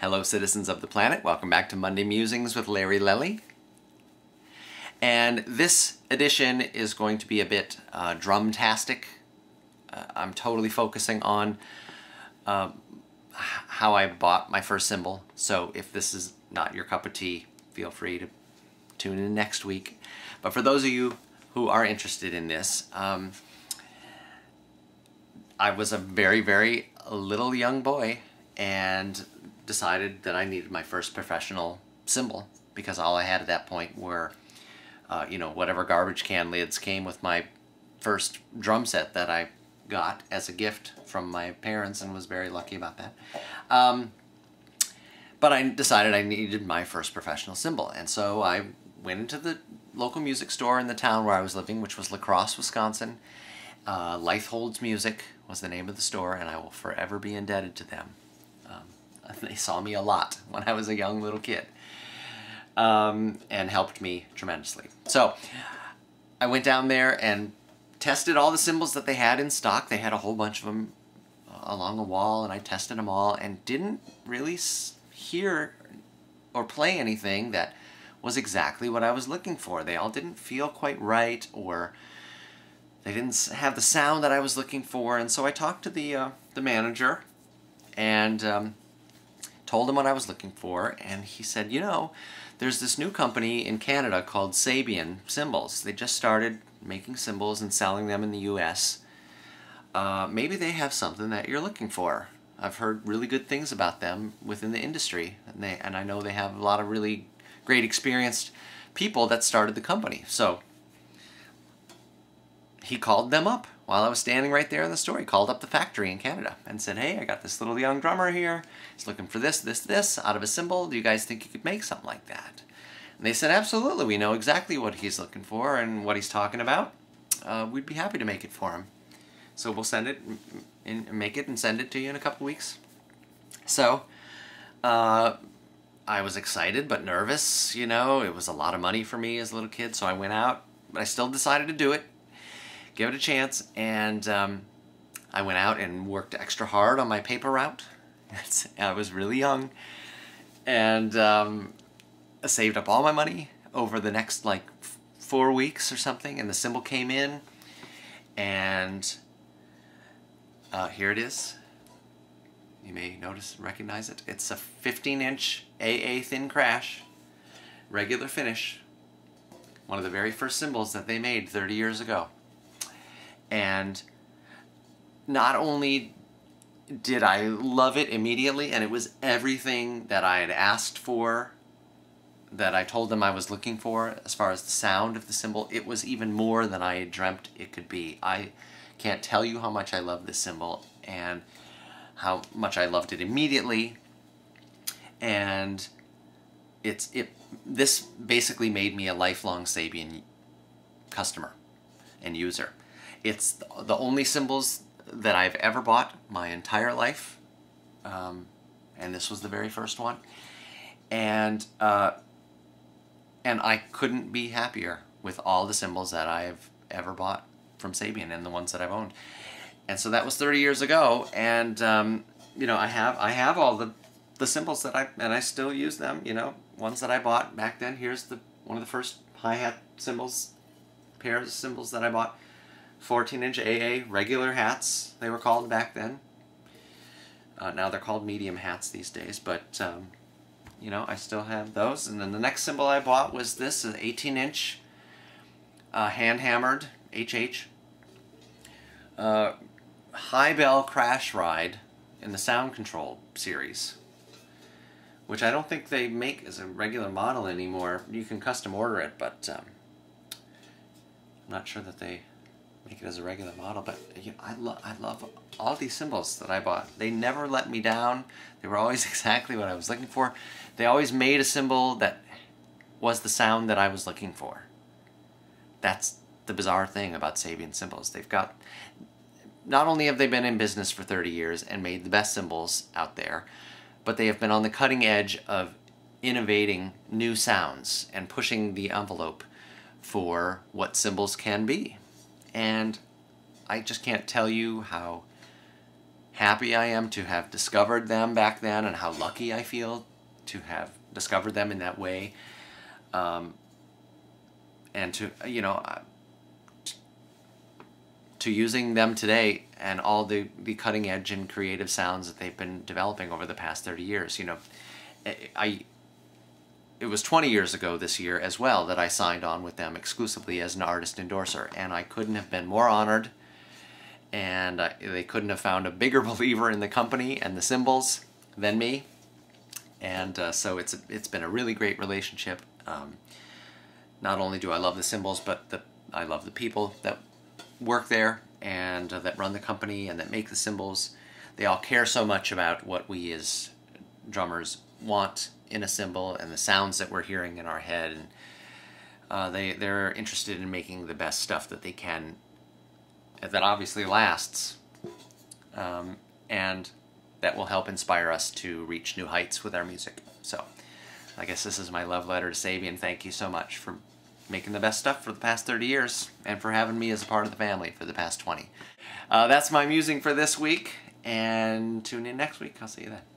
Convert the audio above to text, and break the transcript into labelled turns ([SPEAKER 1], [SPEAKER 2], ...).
[SPEAKER 1] Hello citizens of the planet, welcome back to Monday Musings with Larry Lelli. And this edition is going to be a bit drum-tastic. I'm totally focusing on how I bought my first cymbal. So if this is not your cup of tea, feel free to tune in next week. But for those of you who are interested in this, I was a very little young boy and decided that I needed my first professional cymbal because all I had at that point were, whatever garbage can lids came with my first drum set that I got as a gift from my parents and was very lucky about that. But I decided I needed my first professional cymbal, and so I went into the local music store in the town where I was living, which was La Crosse, Wisconsin. Leithold's Music was the name of the store, and I will forever be indebted to them. They saw me a lot when I was a young little kid and helped me tremendously. So I went down there and tested all the cymbals that they had in stock. They had a whole bunch of them along a wall, and I tested them all and didn't really hear or play anything that was exactly what I was looking for. They all didn't feel quite right, or they didn't have the sound that I was looking for. And so I talked to the manager and told him what I was looking for, and he said, there's this new company in Canada called Sabian Cymbals. They just started making cymbals and selling them in the US. Maybe they have something that you're looking for. I've heard really good things about them within the industry, and I know they have a lot of really great experienced people that started the company. So he called them up while I was standing right there in the store. He called up the factory in Canada and said, hey, I got this little young drummer here. He's looking for this out of a cymbal. Do you guys think you could make something like that? And they said, absolutely. We know exactly what he's looking for and what he's talking about. We'd be happy to make it for him. So we'll send it and make it and send it to you in a couple weeks. So I was excited but nervous. It was a lot of money for me as a little kid. So I went out, but I still decided to do it. Give it a chance, and I went out and worked extra hard on my paper route. I was really young, and I saved up all my money over the next 4 weeks or something, and the cymbal came in, and here it is. You may recognize it. It's a 15-inch AA thin crash, regular finish, one of the very first cymbals that they made 30 years ago. And not only did I love it immediately, and it was everything that I had asked for, that I told them I was looking for as far as the sound of the cymbal, it was even more than I had dreamt it could be. I can't tell you how much I love this cymbal and how much I loved it immediately. And this basically made me a lifelong Sabian customer and user. It's the only cymbals that I've ever bought my entire life, and this was the very first one. And I couldn't be happier with all the cymbals that I've ever bought from Sabian and the ones that I've owned. And so that was 30 years ago, and I have all the cymbals that I still use them. Ones that I bought back then. Here's one of the first hi-hat cymbals, pairs of cymbals that I bought. 14-inch AA regular hats, they were called back then. Now they're called medium hats these days, but I still have those. And then the next cymbal I bought was this, an 18-inch hand-hammered HH high bell crash ride in the Sound Control series, which I don't think they make as a regular model anymore. You can custom order it, but I'm not sure that they make it as a regular model. But I love all these cymbals that I bought. They never let me down. They were always exactly what I was looking for. They always made a cymbal that was the sound that I was looking for. That's the bizarre thing about Sabian cymbals. They've got, not only have they been in business for 30 years and made the best cymbals out there, but they have been on the cutting edge of innovating new sounds and pushing the envelope for what cymbals can be. And I just can't tell you how happy I am to have discovered them back then, and how lucky I feel to have discovered them in that way, and to, you know, to using them today and all the cutting edge and creative sounds that they've been developing over the past 30 years. You know, it was 20 years ago this year as well that I signed on with them exclusively as an artist endorser, and I couldn't have been more honored, and they couldn't have found a bigger believer in the company and the cymbals than me. And so it's been a really great relationship. Not only do I love the cymbals, but I love the people that work there and that run the company and that make the cymbals. They all care so much about what we as drummers want in a cymbal and the sounds that we're hearing in our head, and they're interested in making the best stuff that they can, that obviously lasts, and that will help inspire us to reach new heights with our music. So I guess this is my love letter to Sabian. Thank you so much for making the best stuff for the past 30 years and for having me as a part of the family for the past 20. That's my musing for this week, and tune in next week. I'll see you then.